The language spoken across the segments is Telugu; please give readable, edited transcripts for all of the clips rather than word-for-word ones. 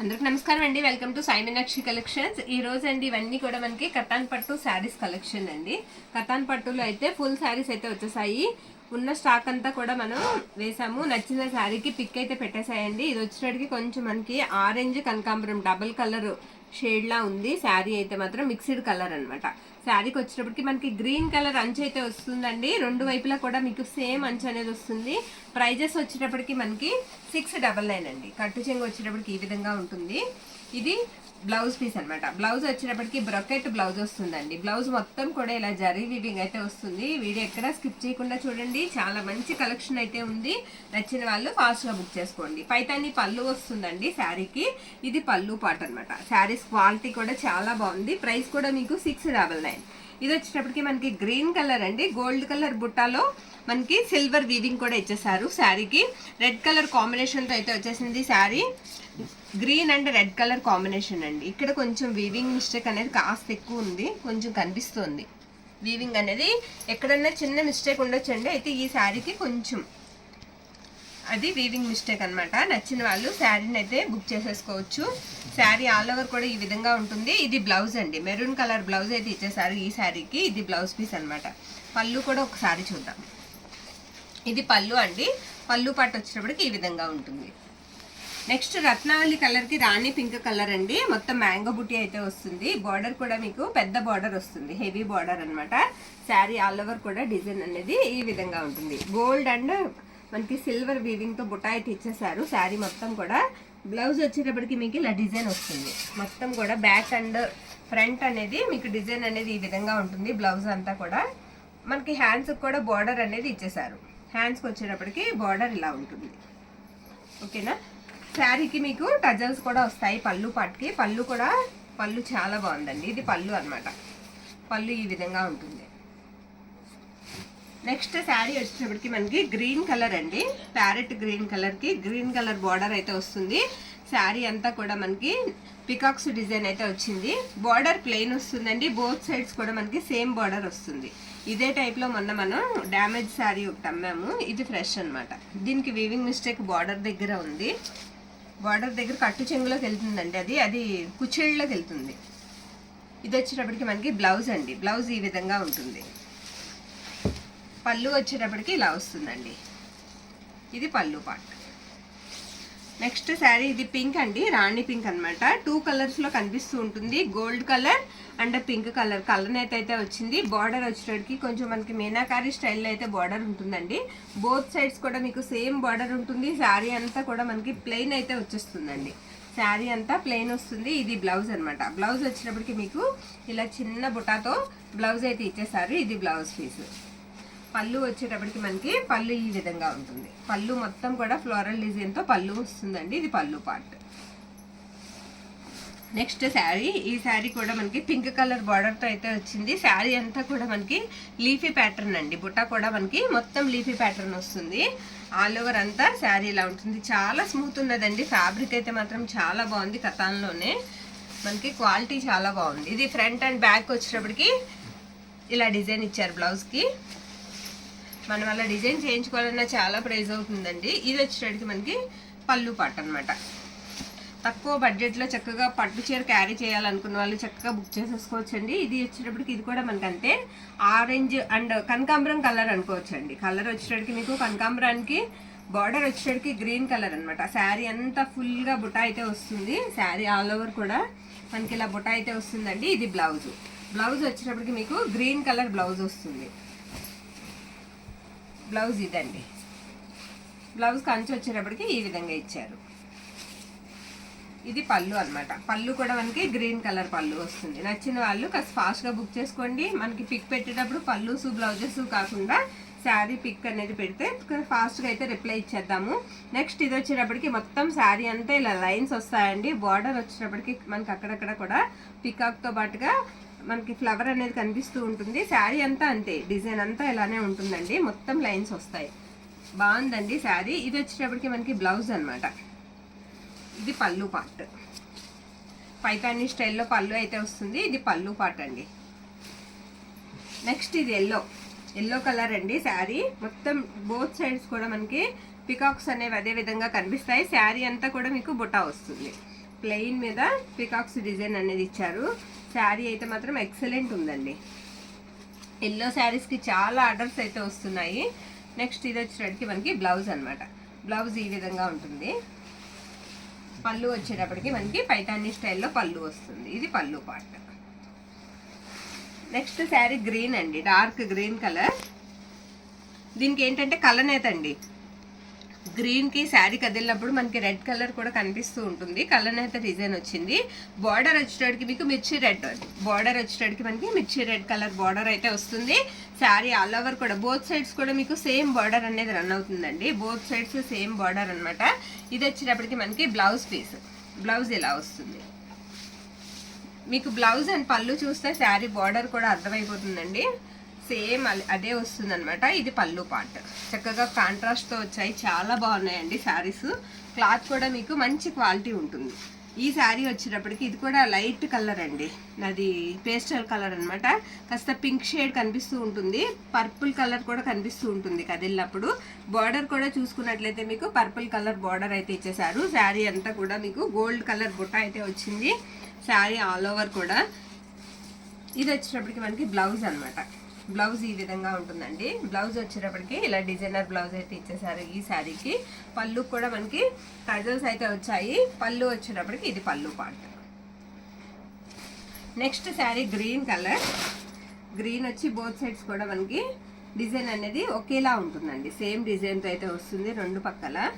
అందరికి నమస్కారం అండి. Welcome to Sai Meenakshi collections. ఈ రోజు అండి ఇవన్నీ కూడా మనకి కతాన్ పట్టు శారీస్ కలెక్షన్ అండి. కతాన్ పట్టులో అయితే ఫుల్ శారీస్ అయితే వచ్చేసాయి. ఉన్న స్టాక్ అంతా కూడా మనం వేసాము. నచ్చిన శారీకి పిక్ అయితే పెట్టేసాయండి. ఇది వచ్చేటికి కొంచెం మనకి ఆరెంజ్ కనకాంబరం డబుల్ కలర్ షేడ్ లా ఉంది. శారీ అయితే మాత్రం మిక్స్డ్ కలర్ అనమాట. శారీకి వచ్చేటప్పటికి మనకి గ్రీన్ కలర్ అంచు అయితే వస్తుందండి. రెండు వైపులా కూడా మీకు సేమ్ అంచు అనేది వస్తుంది. ప్రైజెస్ వచ్చేటప్పటికి మనకి 699 అండి. కట్టు చెంగు వచ్చేటప్పటికి ఈ విధంగా ఉంటుంది. ఇది బ్లౌజ్ పీస్ అనమాట. బ్లౌజ్ వచ్చేటప్పటికి బ్రొకెట్ బ్లౌజ్ వస్తుందండి. బ్లౌజ్ మొత్తం కూడా ఇలా జరీ వీవింగ్ అయితే వస్తుంది. వీడియో ఎక్కడ స్కిప్ చేయకుండా చూడండి. చాలా మంచి కలెక్షన్ అయితే ఉంది. నచ్చిన వాళ్ళు ఫాస్ట్ గా బుక్ చేసుకోండి. పైతాని పళ్ళు వస్తుందండి శారీకి. ఇది పళ్ళు పాట అనమాట. శారీస్ క్వాలిటీ కూడా చాలా బాగుంది. ప్రైస్ కూడా మీకు 699. ఇది వచ్చేటప్పటికి మనకి గ్రీన్ కలర్ అండి. గోల్డ్ కలర్ బుట్టాలో మనకి సిల్వర్ వీవింగ్ కూడా ఇచ్చేసారు. శారీకి రెడ్ కలర్ కాంబినేషన్ తో అయితే వచ్చేసింది. Sari green and red colour combination అండి. ఇక్కడ కొంచెం వీవింగ్ మిస్టేక్ అనేది కాస్త ఎక్కువ ఉంది, కొంచెం కనిపిస్తుంది. వీవింగ్ అనేది ఎక్కడన్నా చిన్న మిస్టేక్ ఉండొచ్చండి. అయితే ఈ శారీకి కొంచెం అది వీవింగ్ మిస్టేక్ అనమాట. నచ్చిన వాళ్ళు శారీని అయితే బుక్ చేసేసుకోవచ్చు. శారీ ఆల్ ఓవర్ కూడా ఈ విధంగా ఉంటుంది. ఇది బ్లౌజ్ అండి. మెరూన్ కలర్ బ్లౌజ్ అయితే ఇచ్చేసారు ఈ శారీకి. ఇది బ్లౌజ్ పీస్ అనమాట. పళ్ళు కూడా ఒకసారి చూద్దాం. ఇది పళ్ళు అండి. పళ్ళు పాటు వచ్చేటప్పటికి ఈ విధంగా ఉంటుంది. నెక్స్ట్ రత్నావళి కలర్ కి రాణి పింక్ కలర్ అండి. మొత్తం మ్యాంగో బుట్టి అయితే వస్తుంది. బార్డర్ కూడా మీకు పెద్ద బార్డర్ వస్తుంది, హెవీ బార్డర్ అనమాట. శారీ ఆల్ ఓవర్ కూడా డిజైన్ అనేది ఈ విధంగా ఉంటుంది. గోల్డ్ అండ్ మనకి సిల్వర్ వీవింగ్ తో బుట్ట అయితే ఇచ్చేసారు. శారీ మొత్తం కూడా బ్లౌజ్ వచ్చేటప్పటికి మీకు ఇలా డిజైన్ వస్తుంది. మొత్తం కూడా బ్యాక్ అండ్ ఫ్రంట్ అనేది మీకు డిజైన్ అనేది ఈ విధంగా ఉంటుంది. బ్లౌజ్ అంతా కూడా మనకి హ్యాండ్స్ కూడా బార్డర్ అనేది ఇచ్చేసారు. హ్యాండ్స్కి వచ్చేటప్పటికి బార్డర్ ఇలా ఉంటుంది. ఓకేనా. శారీకి మీకు టజల్స్ కూడా వస్తాయి పళ్ళు పాటుకి. పళ్ళు చాలా బాగుందండి. ఇది పళ్ళు అనమాట. పళ్ళు ఈ విధంగా ఉంటుంది. నెక్స్ట్ శారీ వచ్చేటప్పటికి మనకి గ్రీన్ కలర్ అండి. ప్యారెట్ గ్రీన్ కలర్ కి గ్రీన్ కలర్ బార్డర్ అయితే వస్తుంది. శారీ అంతా కూడా మనకి పికాక్స్ డిజైన్ అయితే వచ్చింది. బార్డర్ ప్లెయిన్ వస్తుందండి. బోత్ సైడ్స్ కూడా మనకి సేమ్ బార్డర్ వస్తుంది. ఇదే టైప్ లో మొన్న మనం డ్యామేజ్ శారీ ఒకటి అమ్మాము. ఇది ఫ్రెష్ అనమాట. దీనికి వీవింగ్ మిస్టేక్ బార్డర్ దగ్గర ఉంది. బార్డర్ దగ్గర కట్టు చెంగులోకి వెళ్తుందండి. అది కుచ్చిళ్ళలోకి వెళ్తుంది. ఇది వచ్చేటప్పటికి మనకి బ్లౌజ్ అండి. బ్లౌజ్ ఈ విధంగా ఉంటుంది. పళ్ళు వచ్చేటప్పటికి ఇలా వస్తుందండి. ఇది పళ్ళు పార్ట్. నెక్స్ట్ శారీ ఇది పింక్ అండి. రాణి పింక్ అనమాట. 2 కలర్స్ లో కనిపిస్తూ ఉంటుంది. Gold colour and pink colour అయితే వచ్చింది. బార్డర్ వచ్చేటప్పటికి కొంచెం మనకి మీనాకారి స్టైల్లో అయితే బార్డర్ ఉంటుందండి. బోత్ సైడ్స్ కూడా మీకు సేమ్ బార్డర్ ఉంటుంది. శారీ అంతా కూడా మనకి ప్లెయిన్ అయితే వచ్చేస్తుందండి. శారీ అంతా ప్లెయిన్ వస్తుంది. ఇది బ్లౌజ్ అనమాట. బ్లౌజ్ వచ్చేటప్పటికి మీకు ఇలా చిన్న బుటాతో బ్లౌజ్ అయితే ఇచ్చేసారు. ఇది బ్లౌజ్ పీస్. పళ్ళు వచ్చేటప్పటికి మనకి పళ్ళు ఈ విధంగా ఉంటుంది. పళ్ళు మొత్తం కూడా ఫ్లోరల్ డిజైన్ తో పళ్ళు వస్తుందండి. ఇది పళ్ళు పార్ట్. నెక్స్ట్ శారీ. ఈ శారీ కూడా మనకి పింక్ కలర్ బార్డర్ తో అయితే వచ్చింది. శారీ అంతా కూడా మనకి లీఫీ ప్యాటర్న్ అండి. బుట్ట కూడా మనకి మొత్తం లీఫీ ప్యాటర్న్ వస్తుంది. ఆల్ ఓవర్ అంతా శారీ ఇలా ఉంటుంది. చాలా స్మూత్ ఉన్నదండి. ఫ్యాబ్రిక్ అయితే మాత్రం చాలా బాగుంది. కతాన్లోనే మనకి క్వాలిటీ చాలా బాగుంది. ఇది ఫ్రంట్ అండ్ బ్యాక్ వచ్చేటప్పటికి ఇలా డిజైన్ ఇచ్చారు బ్లౌజ్ కి. మనం అలా డిజైన్ చేయించుకోవాలన్నా చాలా ప్రైస్ అవుతుందండి. ఇది వచ్చేటప్పటికి మనకి పళ్ళు పాట అనమాట. తక్కువ బడ్జెట్లో చక్కగా పట్టు చీర క్యారీ చేయాలనుకున్న వాళ్ళు చక్కగా బుక్ చేసేసుకోవచ్చండి. ఇది వచ్చేటప్పటికి ఇది కూడా మనకి అంతే ఆరెంజ్ అండ్ కనకాంబరం కలర్ అనుకోవచ్చండి. కలర్ వచ్చేటప్పటికి మీకు కనకాంబరానికి బార్డర్ వచ్చేటప్పటికి గ్రీన్ కలర్ అనమాట. శారీ అంతా ఫుల్గా బుట్ట అయితే వస్తుంది. శారీ ఆల్ ఓవర్ కూడా మనకి ఇలా బుట్ట అయితే వస్తుందండి. ఇది బ్లౌజ్. బ్లౌజ్ వచ్చేటప్పటికి మీకు గ్రీన్ కలర్ బ్లౌజ్ వస్తుంది. బ్లౌజ్ ఇదండి. బ్లౌజ్ కంచి వచ్చేటప్పటికి ఈ విధంగా ఇచ్చారు. ఇది పళ్ళు అనమాట. పళ్ళు కూడా మనకి గ్రీన్ కలర్ పళ్ళు వస్తుంది. నచ్చిన వాళ్ళు కాస్త ఫాస్ట్గా బుక్ చేసుకోండి. మనకి పిక్ పెట్టేటప్పుడు పళ్ళుసు బ్లౌజెస్ కాకుండా శారీ పిక్ అనేది పెడితే ఫాస్ట్గా అయితే రిప్లై ఇచ్చేద్దాము. నెక్స్ట్ ఇది వచ్చేటప్పటికి మొత్తం శారీ అంతా ఇలా లైన్స్ వస్తాయండి. బార్డర్ వచ్చేటప్పటికి మనకి అక్కడక్కడ కూడా పికాక్తో పాటుగా మనకి ఫ్లవర్ అనేది కనిపిస్తూ ఉంటుంది. శారీ అంతా అంతే, డిజైన్ అంతా ఇలానే ఉంటుందండి. మొత్తం లైన్స్ వస్తాయి. బాగుందండి శారీ. ఇది వచ్చేటప్పటికి మనకి బ్లౌజ్ అనమాట. ఇది పళ్ళు పార్ట్. పైతాని స్టైల్లో పళ్ళు అయితే వస్తుంది. ఇది పళ్ళు పార్ట్ అండి. నెక్స్ట్ ఇది ఎల్లో కలర్ అండి. శారీ మొత్తం బోత్ సైడ్స్ కూడా మనకి పికాక్స్ అనేవి అదే విధంగా కనిపిస్తాయి. శారీ అంతా కూడా మీకు బుటా వస్తుంది. ప్లెయిన్ మీద పికాక్స్ డిజైన్ అనేది ఇచ్చారు. శారీ అయితే మాత్రం ఎక్సలెంట్ ఉందండి. ఎల్లో శారీస్కి చాలా ఆర్డర్స్ అయితే వస్తున్నాయి. నెక్స్ట్ ఇది వచ్చేటప్పటికి మనకి బ్లౌజ్ అనమాట. బ్లౌజ్ ఈ విధంగా ఉంటుంది. పళ్ళు వచ్చేటప్పటికి మనకి పైతాని స్టైల్లో పళ్ళు వస్తుంది. ఇది పళ్ళు పార్ట్. నెక్స్ట్ శారీ గ్రీన్ అండి, డార్క్ గ్రీన్ కలర్. దీనికి ఏంటంటే కలనేత అండి. గ్రీన్కి శారీ కదిలినప్పుడు మనకి రెడ్ కలర్ కూడా కనిపిస్తూ ఉంటుంది. కలనేత డిజైన్ వచ్చింది. బార్డర్ వచ్చేటప్పటికి మీకు మిర్చి రెడ్ బార్డర్ వచ్చేటప్పటికి మనకి మిర్చి రెడ్ కలర్ బార్డర్ అయితే వస్తుంది. శారీ ఆల్ ఓవర్ కూడా బోత్ సైడ్స్ కూడా మీకు సేమ్ బార్డర్ అనేది రన్ అవుతుందండి. బోత్ సైడ్స్ సేమ్ బార్డర్ అనమాట. ఇది వచ్చేటప్పటికి మనకి బ్లౌజ్ పీస్. బ్లౌజ్ ఇలా వస్తుంది. మీకు బ్లౌజ్ అండ్ పళ్ళు చూస్తే శారీ బార్డర్ కూడా అర్థమైపోతుందండి. సేమ్ అదే వస్తుంది అనమాట. ఇది పళ్ళు పార్ట్. చక్కగా కాంట్రాస్ట్తో వచ్చాయి. చాలా బాగున్నాయండి శారీస్. క్లాత్ కూడా మీకు మంచి క్వాలిటీ ఉంటుంది. ఈ శారీ వచ్చేటప్పటికి ఇది కూడా లైట్ కలర్ అండి. అది పేస్టల్ కలర్ అనమాట. కాస్త పింక్ షేడ్ కనిపిస్తూ ఉంటుంది. పర్పుల్ కలర్ కూడా కనిపిస్తూ ఉంటుంది కదిలినప్పుడు. బార్డర్ కూడా చూసుకున్నట్లయితే మీకు పర్పుల్ కలర్ బార్డర్ అయితే ఇచ్చేసారు. శారీ అంతా కూడా మీకు గోల్డ్ కలర్ బుట్ట అయితే వచ్చింది. శారీ ఆల్ ఓవర్ కూడా. ఇది వచ్చేటప్పటికి మనకి బ్లౌజ్ అనమాట. బ్లౌజ్ ఈ విధంగా ఉంటుందండి. బ్లౌజ్ వచ్చేటప్పటికి ఇలా డిజైనర్ బ్లౌజ్ అయితే ఇచ్చేసారు ఈ శారీకి. పళ్ళు కూడా మనకి టజల్స్ అయితే వచ్చాయి. పళ్ళు వచ్చేటప్పటికి ఇది పళ్ళు part. Next sari green colour. Green వచ్చి బోత్ సైడ్స్ కూడా మనకి డిజైన్ అనేది ఒకేలా ఉంటుందండి. సేమ్ డిజైన్తో అయితే వస్తుంది రెండు పక్కల.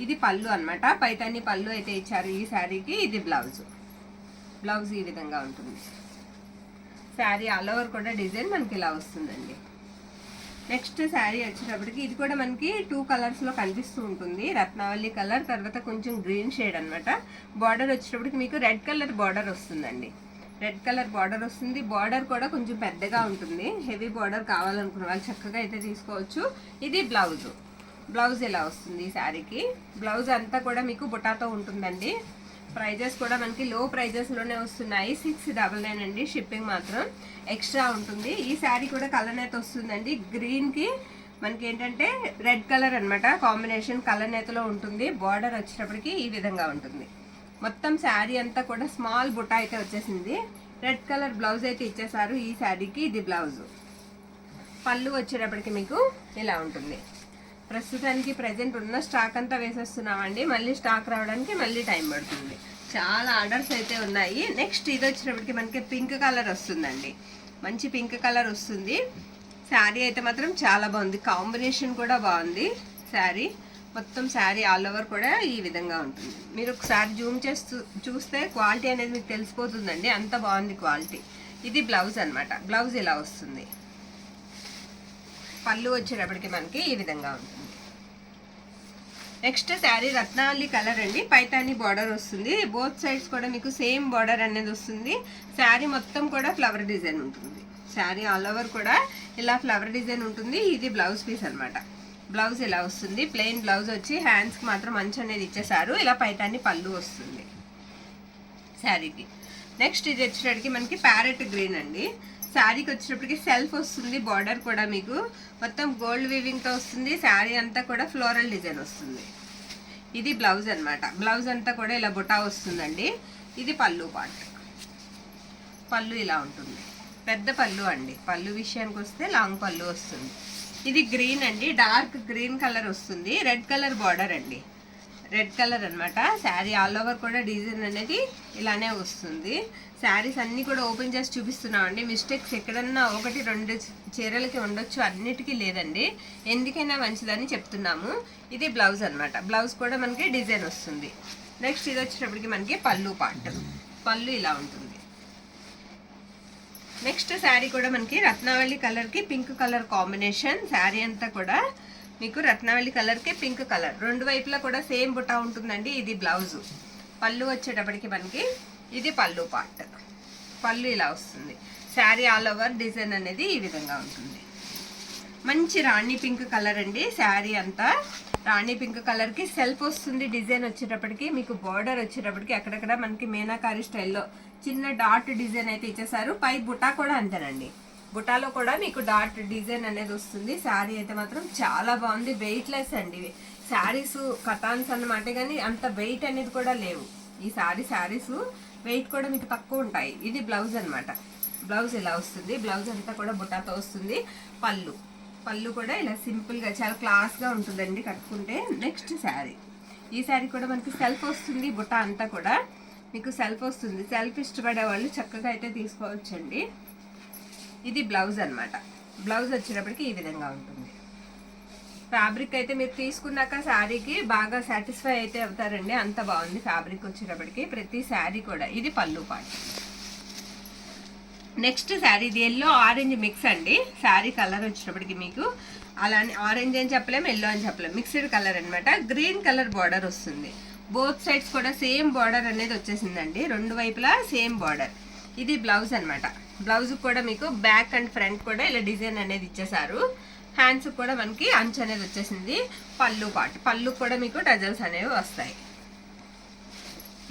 ఇది పళ్ళు అనమాట. పైతాని పళ్ళు అయితే ఇచ్చారు ఈ శారీకి. ఇది బ్లౌజ్. బ్లౌజ్ ఈ విధంగా ఉంటుంది. శారీ ఆల్ ఓవర్ కూడా డిజైన్ మనకి ఇలా వస్తుందండి. నెక్స్ట్ శారీ వచ్చేటప్పటికి ఇది కూడా మనకి 2 కలర్స్లో కనిపిస్తూ ఉంటుంది. రత్నావళి కలర్, తర్వాత కొంచెం గ్రీన్ షేడ్ అనమాట. బార్డర్ వచ్చేటప్పటికి మీకు రెడ్ కలర్ బార్డర్ వస్తుందండి. రెడ్ కలర్ బార్డర్ వస్తుంది. బార్డర్ కూడా కొంచెం పెద్దగా ఉంటుంది. హెవీ బార్డర్ కావాలనుకున్న వాళ్ళు చక్కగా అయితే తీసుకోవచ్చు. ఇది బ్లౌజ్. బ్లౌజ్ ఇలా వస్తుంది ఈ శారీకి. బ్లౌజ్ అంతా కూడా మీకు బుటాతో ఉంటుందండి. ప్రైజెస్ కూడా మనకి లో ప్రైజెస్లోనే వస్తున్నాయి. 699 అండి. షిప్పింగ్ మాత్రం ఎక్స్ట్రా ఉంటుంది. ఈ శారీ కూడా కలనేత వస్తుందండి. గ్రీన్కి మనకి ఏంటంటే రెడ్ కలర్ అనమాట. కాంబినేషన్ కలనేతలో ఉంటుంది. బార్డర్ వచ్చేటప్పటికి ఈ విధంగా ఉంటుంది. మొత్తం శారీ అంతా కూడా స్మాల్ బుట్ట అయితే వచ్చేసింది. రెడ్ కలర్ బ్లౌజ్ అయితే ఇచ్చేసారు ఈ శారీకి. ఇది బ్లౌజ్. పళ్ళు వచ్చేటప్పటికి మీకు ఇలా ఉంటుంది. ప్రస్తుతానికి ప్రజెంట్ ఉన్న స్టాక్ అంతా వేసేస్తున్నామండి. మళ్ళీ స్టాక్ రావడానికి మళ్ళీ టైం పడుతుంది. చాలా ఆర్డర్స్ అయితే ఉన్నాయి. నెక్స్ట్ ఇది వచ్చేటప్పటికి మనకి పింక్ కలర్ వస్తుందండి. మంచి పింక్ కలర్ వస్తుంది. శారీ అయితే మాత్రం చాలా బాగుంది. కాంబినేషన్ కూడా బాగుంది. శారీ మొత్తం శారీ ఆల్ ఓవర్ కూడా ఈ విధంగా ఉంటుంది. మీరు ఒకసారి జూమ్ చేస్తూ చూస్తే క్వాలిటీ అనేది మీకు తెలిసిపోతుందండి. అంత బాగుంది క్వాలిటీ. ఇది బ్లౌజ్ అనమాట. బ్లౌజ్ ఇలా వస్తుంది. పళ్ళు వచ్చేటప్పటికి మనకి ఈ విధంగా ఉంటుంది. నెక్స్ట్ శారీ రత్నావళి కలర్ అండి. పైతాని బార్డర్ వస్తుంది. బోత్ సైడ్స్ కూడా మీకు సేమ్ బార్డర్ అనేది వస్తుంది. శారీ మొత్తం కూడా ఫ్లవర్ డిజైన్ ఉంటుంది. శారీ ఆల్ ఓవర్ కూడా ఇలా ఫ్లవర్ డిజైన్ ఉంటుంది. ఇది బ్లౌజ్ పీస్ అనమాట. బ్లౌజ్ ఇలా వస్తుంది. ప్లెయిన్ బ్లౌజ్ వచ్చి హ్యాండ్స్కి మాత్రం మంచి అనేది ఇచ్చేసారు. ఇలా పైతాని పళ్ళు వస్తుంది శారీకి. నెక్స్ట్ ఇది వచ్చేటప్పటికి మనకి ప్యారెట్ గ్రీన్ అండి. శారీకి వచ్చేటప్పటికి సెల్ఫ్ వస్తుంది. బార్డర్ కూడా మీకు మొత్తం గోల్డ్ వీవింగ్తో వస్తుంది. శారీ అంతా కూడా ఫ్లోరల్ డిజైన్ వస్తుంది. ఇది బ్లౌజ్ అనమాట. బ్లౌజ్ అంతా కూడా ఇలా బుటా వస్తుందండి. ఇది పళ్ళు పార్ట్. పళ్ళు ఇలా ఉంటుంది. పెద్ద పళ్ళు అండి. పళ్ళు విషయానికి వస్తే లాంగ్ పళ్ళు వస్తుంది. ఇది గ్రీన్ అండి. డార్క్ గ్రీన్ కలర్ వస్తుంది. రెడ్ కలర్ బార్డర్ అండి. రెడ్ కలర్ అనమాట. శారీ ఆల్ ఓవర్ కూడా డిజైన్ అనేది ఇలానే వస్తుంది. శారీస్ అన్నీ కూడా ఓపెన్ చేసి చూపిస్తున్నామండి. మిస్టేక్స్ ఎక్కడన్నా 1-2 చీరలకి ఉండొచ్చు, అన్నిటికీ లేదండి. ఎందుకైనా మంచిదని చెప్తున్నాము. ఇది బ్లౌజ్ అనమాట. బ్లౌజ్ కూడా మనకి డిజైన్ వస్తుంది. నెక్స్ట్ ఇది వచ్చేటప్పటికి మనకి పళ్ళు పార్ట్. పళ్ళు ఇలా ఉంటుంది. నెక్స్ట్ శారీ కూడా మనకి రత్నావళి కలర్కి పింక్ కలర్ కాంబినేషన్. శారీ అంతా కూడా మీకు రత్నావళి కలర్కి పింక్ కలర్ రెండు వైపులా కూడా సేమ్ బుటా ఉంటుందండి. ఇది బ్లౌజ్. పళ్ళు వచ్చేటప్పటికి మనకి ఇది పళ్ళు పార్ట్. పళ్ళు ఇలా వస్తుంది. శారీ ఆల్ ఓవర్ డిజైన్ అనేది ఈ విధంగా ఉంటుంది. మంచి రాణి పింక్ కలర్ అండి. శారీ అంతా రాణి పింక్ కలర్కి సెల్ఫ్ వస్తుంది. డిజైన్ వచ్చేటప్పటికి మీకు బార్డర్ వచ్చేటప్పటికి అక్కడక్కడ మనకి మీనాకారి స్టైల్లో చిన్న డాట్ డిజైన్ అయితే ఇచ్చేసారు. పై బుటా కూడా అంతేనండి. బుటాలో కూడా మీకు డాట్ డిజైన్ అనేది వస్తుంది. శారీ అయితే మాత్రం చాలా బాగుంది. వెయిట్ లెస్ అండి. శారీస్ కటాన్స్ అన్నమాట, కానీ అంత వెయిట్ అనేది కూడా లేవు. ఈ శారీస్ వెయిట్ కూడా మీకు తక్కువ ఉంటాయి. ఇది బ్లౌజ్ అన్నమాట. బ్లౌజ్ ఇలా వస్తుంది. బ్లౌజ్ అంతా కూడా బుటాతో వస్తుంది. పళ్ళు కూడా ఇలా సింపుల్గా చాలా క్లాస్గా ఉంటుందండి కట్టుకుంటే. నెక్స్ట్ శారీ, ఈ శారీ కూడా మనకి సెల్ఫ్ వస్తుంది. బుటా అంతా కూడా మీకు సెల్ఫ్ వస్తుంది. సెల్ఫ్ ఇష్టపడే వాళ్ళు చక్కగా అయితే తీసుకోవచ్చండి. ఇది బ్లౌజ్ అన్నమాట. బ్లౌజ్ వచ్చేటప్పటికి ఈ విధంగా ఉంటుంది. ఫ్యాబ్రిక్ అయితే మీరు తీసుకున్నాక శారీకి బాగా సాటిస్ఫై అయితే అవుతారండి, అంత బాగుంది ఫ్యాబ్రిక్ వచ్చేటప్పటికి. ప్రతి శారీ కూడా ఇది పళ్ళు పార్ట్. నెక్స్ట్ శారీ, ఇది ఎల్లో ఆరెంజ్ మిక్స్ అండి. శారీ కలర్ వచ్చేటప్పటికి మీకు అలానే ఆరెంజ్ అని చెప్పలేము, ఎల్లో అని చెప్పలేము, మిక్స్డ్ కలర్ అనమాట. గ్రీన్ కలర్ బార్డర్ వస్తుంది. బోత్ సైడ్స్ కూడా సేమ్ బార్డర్ అనేది వచ్చేసిందండి, రెండు వైపులా సేమ్ బార్డర్. ఇది బ్లౌజ్ అనమాట. బ్లౌజ్ కూడా మీకు బ్యాక్ అండ్ ఫ్రంట్ కూడా ఇలా డిజైన్ అనేది ఇచ్చేసారు. హ్యాండ్స్ కూడా మనకి అంచు అనేది వచ్చేసింది. పళ్ళు పార్ట్, పళ్ళు కూడా మీకు టజల్స్ అనేవి వస్తాయి.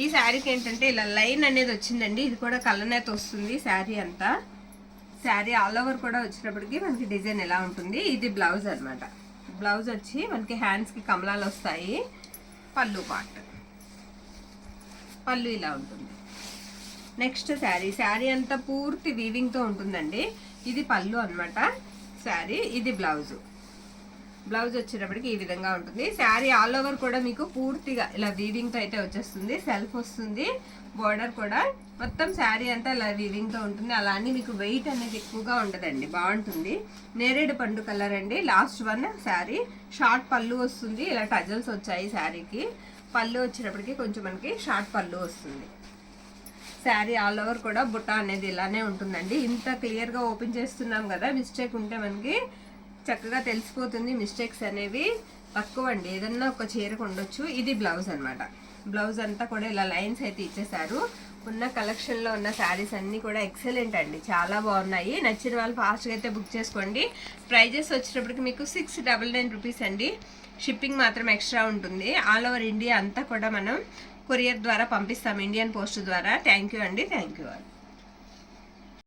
ఈ శారీకి ఏంటంటే ఇలా లైన్ అనేది వచ్చిందండి. ఇది కూడా కలనేత వస్తుంది శారీ అంతా. శారీ ఆల్ ఓవర్ కూడా వచ్చేటప్పటికి మనకి డిజైన్ ఎలా ఉంటుంది. ఇది బ్లౌజ్ అనమాట. బ్లౌజ్ వచ్చి మనకి హ్యాండ్స్కి కమలాలు వస్తాయి. పళ్ళు పార్ట్, పళ్ళు ఇలా ఉంటుంది. నెక్స్ట్ శారీ అంతా పూర్తి వీవింగ్తో ఉంటుందండి. ఇది పళ్ళు అనమాట శారీ. ఇది బ్లౌజ్ వచ్చేటప్పటికి ఈ విధంగా ఉంటుంది. శారీ ఆల్ ఓవర్ కూడా మీకు పూర్తిగా ఇలా వీవింగ్తో అయితే వచ్చేస్తుంది. సెల్ఫ్ వస్తుంది. బోర్డర్ కూడా మొత్తం శారీ అంతా ఇలా వీవింగ్తో ఉంటుంది. అలా అని మీకు వెయిట్ అనేది ఎక్కువగా ఉండదండి, బాగుంటుంది. నేరేడు పండు కలర్ అండి. Last one sari. షార్ట్ పళ్ళు వస్తుంది. ఇలా టజల్స్ వచ్చాయి శారీకి. పళ్ళు వచ్చేటప్పటికి కొంచెం మనకి షార్ట్ పళ్ళు వస్తుంది. శారీ ఆల్ ఓవర్ కూడా బుట్ట అనేది ఇలానే ఉంటుందండి. ఇంత క్లియర్గా ఓపెన్ చేస్తున్నాం కదా, మిస్టేక్ ఉంటే మనకి చక్కగా తెలిసిపోతుంది. మిస్టేక్స్ అనేవి తక్కువ అండి, ఏదన్నా ఒక చీరకు ఉండొచ్చు. ఇది బ్లౌజ్ అనమాట. బ్లౌజ్ అంతా కూడా ఇలా లైన్స్ అయితే ఇచ్చేసారు. ఉన్న కలెక్షన్లో ఉన్న శారీస్ అన్నీ కూడా ఎక్సలెంట్ అండి, చాలా బాగున్నాయి. నచ్చిన వాళ్ళు ఫాస్ట్గా అయితే బుక్ చేసుకోండి. ప్రైజెస్ వచ్చేటప్పటికి మీకు 699 రూపీస్ అండి. షిప్పింగ్ మాత్రం ఎక్స్ట్రా ఉంటుంది. ఆల్ ఓవర్ ఇండియా అంతా కూడా మనం కొరియర్ ద్వారా పంపిస్తాం, ఇండియన్ పోస్ట్ ద్వారా. థ్యాంక్ యూ అండి, థ్యాంక్ యూ ఆల్.